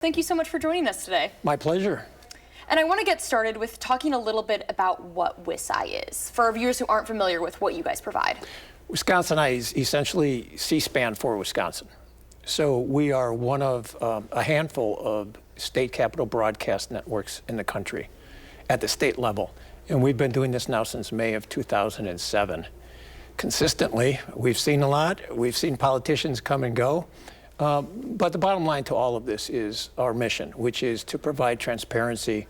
Thank you so much for joining us today. My pleasure. And I want to get started with talking a little bit about what WisconsinEye is, for our viewers who aren't familiar with what you guys provide. WisconsinEye is essentially C-SPAN for Wisconsin. So we are one of a handful of state capital broadcast networks in the country at the state level. And we've been doing this now since May of 2007. Consistently, we've seen a lot. We've seen politicians come and go. But the bottom line to all of this is our mission, which is to provide transparency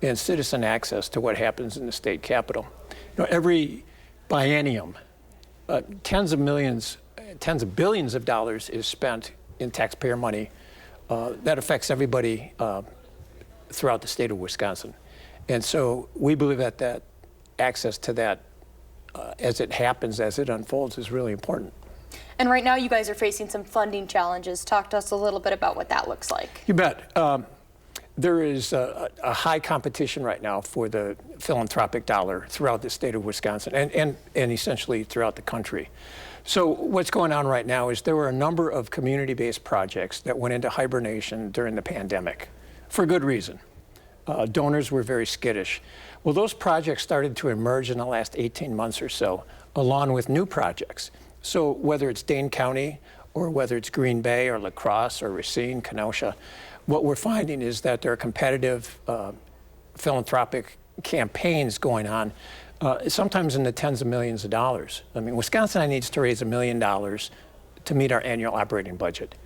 and citizen access to what happens in the state capitol. You know, every biennium, tens of billions of dollars is spent in taxpayer money that affects everybody throughout the state of Wisconsin. And so we believe that access to that as it happens, as it unfolds, is really important. And right now you guys are facing some funding challenges. Talk to us a little bit about what that looks like. You bet. There is a high competition right now for the philanthropic dollar throughout the state of Wisconsin and essentially throughout the country. So what's going on right now is there were a number of community-based projects that went into hibernation during the pandemic for good reason. Donors were very skittish. Well, those projects started to emerge in the last 18 months or so, along with new projects. So whether it's Dane County or whether it's Green Bay or La Crosse or Racine, Kenosha, what we're finding is that there are competitive philanthropic campaigns going on, sometimes in the tens of millions of dollars. I mean, Wisconsin needs to raise $1 million to meet our annual operating budget.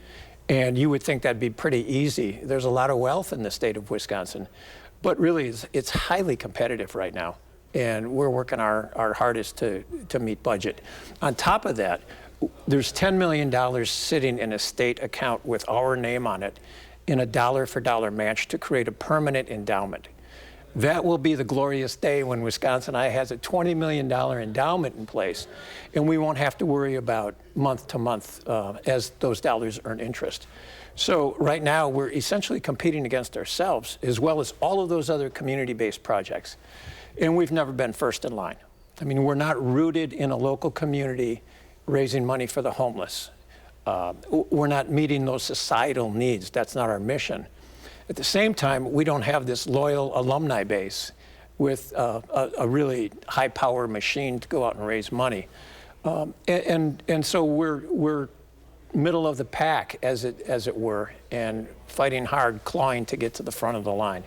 And you would think that'd be pretty easy. There's a lot of wealth in the state of Wisconsin, but really it's highly competitive right now. And we're working our hardest to meet budget. On top of that, there's $10 million sitting in a state account with our name on it in a dollar-for-dollar match to create a permanent endowment. That will be the glorious day when WisconsinEye has a $20 million endowment in place, and we won't have to worry about month to month as those dollars earn interest. So right now, we're essentially competing against ourselves, as well as all of those other community-based projects. And we've never been first in line. I mean, we're not rooted in a local community raising money for the homeless. We're not meeting those societal needs. That's not our mission. At the same time, we don't have this loyal alumni base with a really high-power machine to go out and raise money. And so we're middle of the pack, as it were, and fighting hard, clawing to get to the front of the line.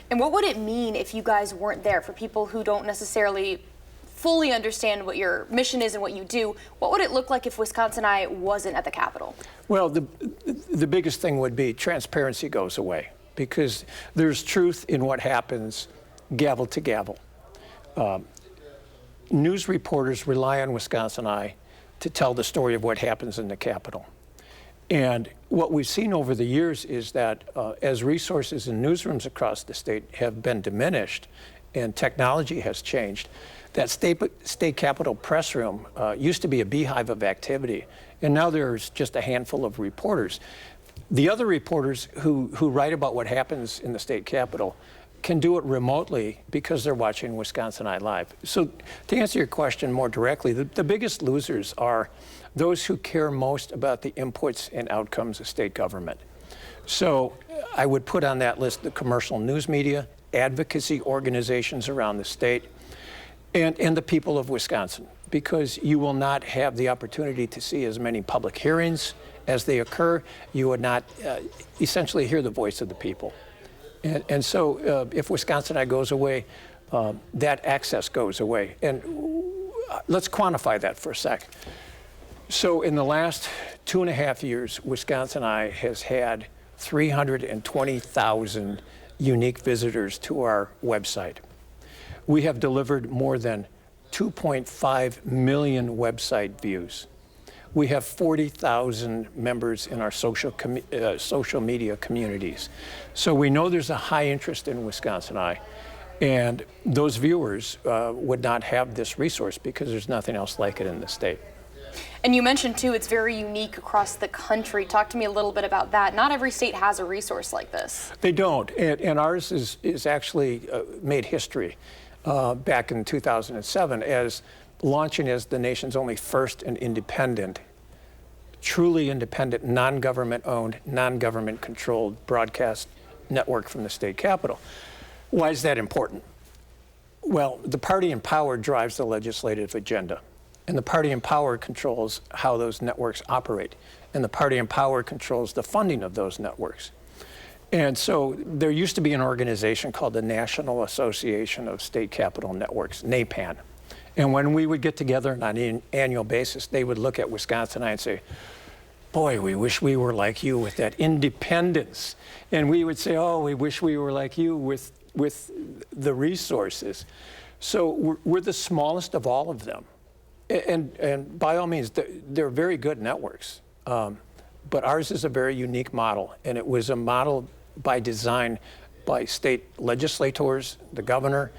And what would it mean if you guys weren't there? For people who don't necessarily fully understand what your mission is and what you do, what would it look like if WisconsinEye wasn't at the Capitol? Well, the biggest thing would be transparency goes away, because there's truth in what happens gavel to gavel. News reporters rely on WisconsinEye to tell the story of what happens in the Capitol. And what we've seen over the years is that as resources in newsrooms across the state have been diminished and technology has changed, that state capitol press room used to be a beehive of activity, and now there's just a handful of reporters. The other reporters who write about what happens in the state capitol can do it remotely because they're watching WisconsinEye Live. So to answer your question more directly, the biggest losers are those who care most about the inputs and outcomes of state government. So I would put on that list the commercial news media, advocacy organizations around the state, and the people of Wisconsin, because you will not have the opportunity to see as many public hearings as they occur. You would not essentially hear the voice of the people. And so if WisconsinEye goes away, that access goes away. And let's quantify that for a sec. So in the last 2.5 years, WisconsinEye has had 320,000 unique visitors to our website. We have delivered more than 2.5 million website views. We have 40,000 members in our social media communities. So we know there's a high interest in WisconsinEye, and those viewers would not have this resource because there's nothing else like it in the state. And you mentioned, too, it's very unique across the country. Talk to me a little bit about that. Not every state has a resource like this. They don't, and ours is actually made history back in 2007 as launching as the nation's only first and independent truly independent, non-government owned, non-government controlled broadcast network from the state capitol. Why is that important? Well, the party in power drives the legislative agenda, and the party in power controls how those networks operate, and the party in power controls the funding of those networks. And so there used to be an organization called the National Association of State Capitol Networks, NAPAN. And when we would get together on an annual basis, they would look at WisconsinEye and say, boy, we wish we were like you with that independence. And we would say, oh, we wish we were like you with the resources. So we're the smallest of all of them. And by all means, they're very good networks. But ours is a very unique model. And it was a model by design by state legislators, the governor,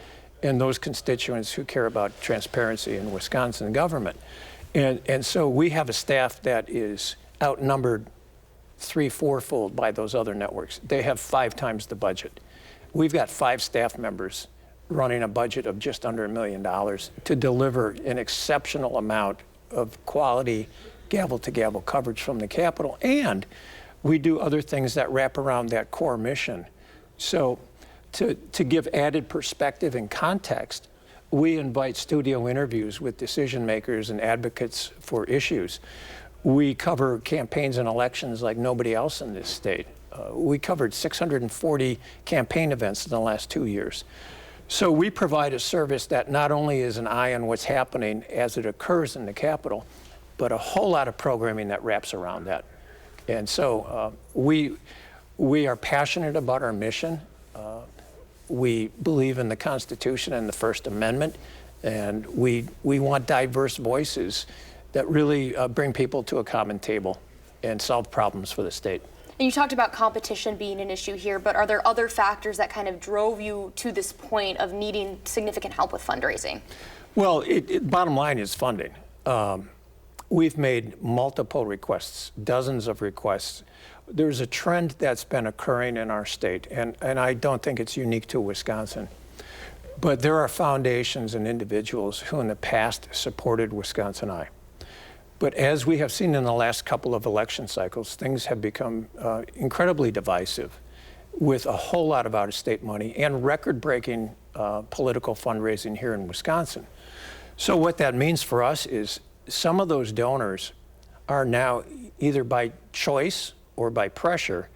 and those constituents who care about transparency in Wisconsin government. And so we have a staff that is outnumbered 3-4-fold by those other networks. They have 5 times the budget. We've got 5 staff members running a budget of just under $1 million to deliver an exceptional amount of quality gavel-to-gavel coverage from the Capitol. And we do other things that wrap around that core mission. So to give added perspective and context, we invite studio interviews with decision makers and advocates for issues. We cover campaigns and elections like nobody else in this state. We covered 640 campaign events in the last 2 years. So we provide a service that not only is an eye on what's happening as it occurs in the Capitol, but a whole lot of programming that wraps around that. And so we are passionate about our mission. We believe in the Constitution and the First Amendment, and we want diverse voices that really bring people to a common table and solve problems for the state. And you talked about competition being an issue here, but are there other factors that kind of drove you to this point of needing significant help with fundraising? Well, bottom line is funding. We've made multiple requests, dozens of requests. There's a trend that's been occurring in our state, and I don't think it's unique to Wisconsin. But there are foundations and individuals who in the past supported WisconsinEye. But as we have seen in the last couple of election cycles, things have become incredibly divisive with a whole lot of out-of-state money and record-breaking political fundraising here in Wisconsin. So what that means for us is some of those donors are now either by choice or by pressure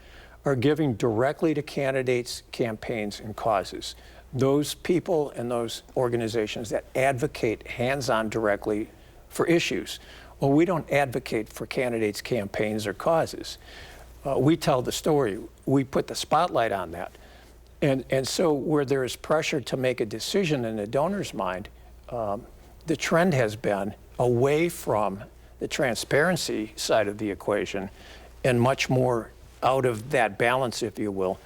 are giving directly to candidates, campaigns, and causes. Those people and those organizations that advocate hands-on directly for issues. Well, we don't advocate for candidates, campaigns, or causes. We tell the story. We put the spotlight on that. And so where there is pressure to make a decision in the donor's mind, the trend has been away from the transparency side of the equation and much more out of that balance, if you will,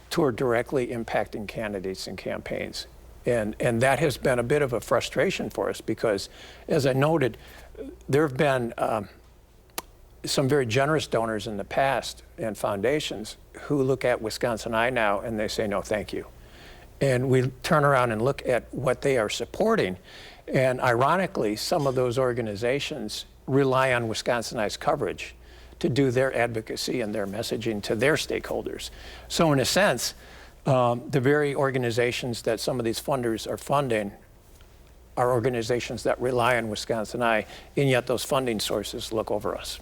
toward directly impacting candidates and campaigns. And that has been a bit of a frustration for us because, as I noted, there have been some very generous donors in the past and foundations who look at WisconsinEye now and they say, no, thank you. And we turn around and look at what they are supporting. And ironically, some of those organizations rely on WisconsinEye's coverage to do their advocacy and their messaging to their stakeholders. So in a sense, the very organizations that some of these funders are funding are organizations that rely on WisconsinEye, and yet those funding sources look over us.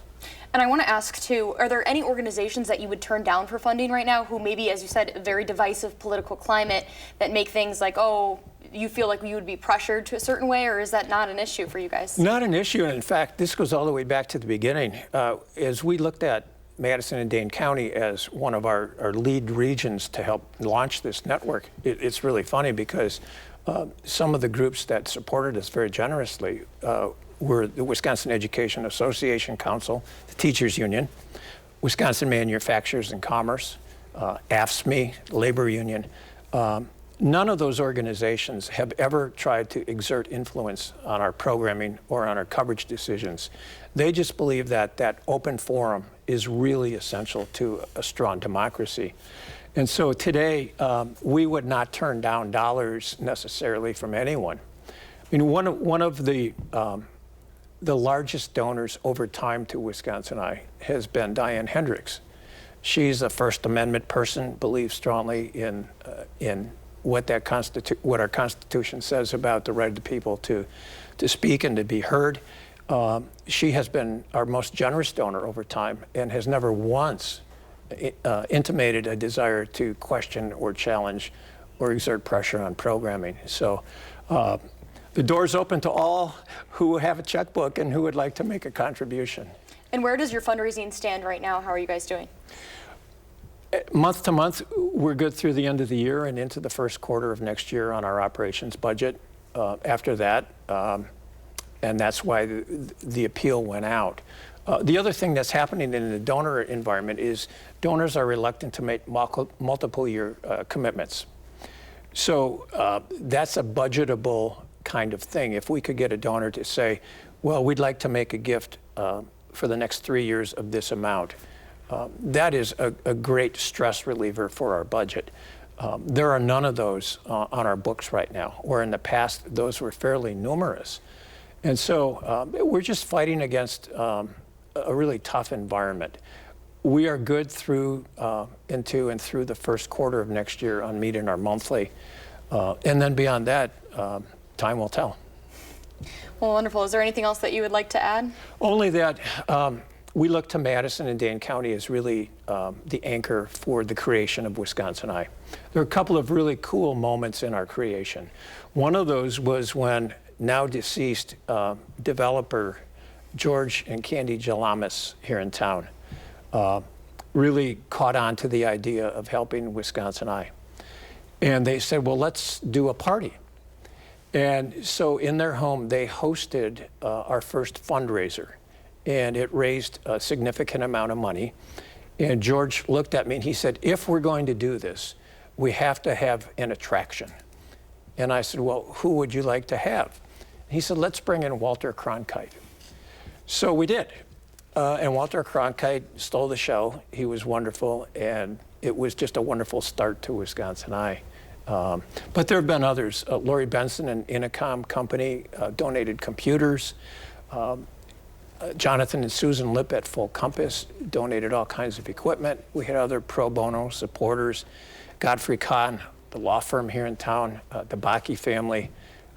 And I want to ask, too, are there any organizations that you would turn down for funding right now who maybe, as you said, a very divisive political climate that make things like, oh, you feel like you would be pressured to a certain way, or is that not an issue for you guys? Not an issue. And in fact, this goes all the way back to the beginning. As we looked at Madison and Dane County as one of our lead regions to help launch this network, it's really funny because some of the groups that supported us very generously were the Wisconsin Education Association Council, the Teachers Union, Wisconsin Manufacturers and Commerce, AFSCME, Labor Union. None of those organizations have ever tried to exert influence on our programming or on our coverage decisions. They just believe that that open forum is really essential to a strong democracy. And so today, we would not turn down dollars necessarily from anyone. I mean, one of the the largest donors over time to WisconsinEye has been Diane Hendricks. She's a First Amendment person, believes strongly in what what our Constitution says about the right of the people to speak and to be heard. She has been our most generous donor over time and has never once intimated a desire to question or challenge or exert pressure on programming. So the door's open to all who have a checkbook and who would like to make a contribution. And where does your fundraising stand right now? How are you guys doing? Month to month, we're good through the end of the year and into the first quarter of next year on our operations budget. After that, and that's why the appeal went out. The other thing that's happening in the donor environment is donors are reluctant to make multiple year commitments. So that's a budgetable kind of thing. If we could get a donor to say, well, we'd like to make a gift for the next 3 years of this amount, that is a great stress reliever for our budget. There are none of those on our books right now, where in the past those were fairly numerous. And so we're just fighting against a really tough environment. We are good through into and through the first quarter of next year on meeting our monthly. And then beyond that, time will tell. Well, wonderful. Is there anything else that you would like to add? Only that we look to Madison and Dane County as really the anchor for the creation of WisconsinEye. There are a couple of really cool moments in our creation. One of those was when now deceased developer George and Candy Jalamis here in town really caught on to the idea of helping WisconsinEye. And they said, well, let's do a party. And so in their home, they hosted our first fundraiser. And it raised a significant amount of money. And George looked at me and he said, if we're going to do this, we have to have an attraction. And I said, well, who would you like to have? He said, let's bring in Walter Cronkite. So we did. And Walter Cronkite stole the show. He was wonderful. And it was just a wonderful start to WisconsinEye. But there have been others. Lori Benson and Intercom Company donated computers. Jonathan and Susan Lipp at Full Compass donated all kinds of equipment. We had other pro bono supporters. Godfrey Kahn, the law firm here in town, the Bakke family.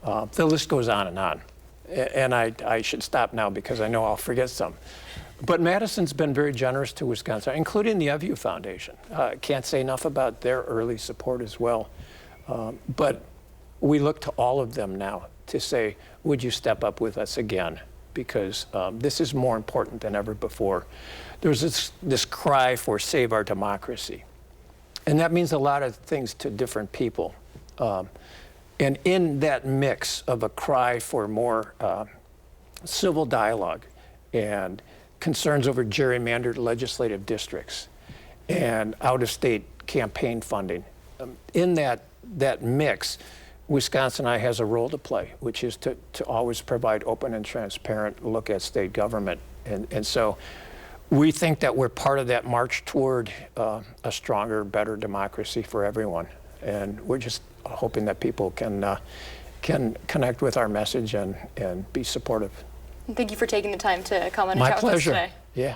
The list goes on and on. And I should stop now because I know I'll forget some. But Madison's been very generous to Wisconsin, including the Evu Foundation. Can't say enough about their early support as well. But we look to all of them now to say, would you step up with us again? Because this is more important than ever before. There's this cry for save our democracy. And that means a lot of things to different people. And in that mix of a cry for more civil dialogue and concerns over gerrymandered legislative districts and out-of-state campaign funding, in that mix, WisconsinEye has a role to play, which is to always provide open and transparent look at state government. And so we think that we're part of that march toward a stronger, better democracy for everyone. And we're just hoping that people can connect with our message and be supportive. Thank you for taking the time to come on and My chat with us pleasure. today. Yeah.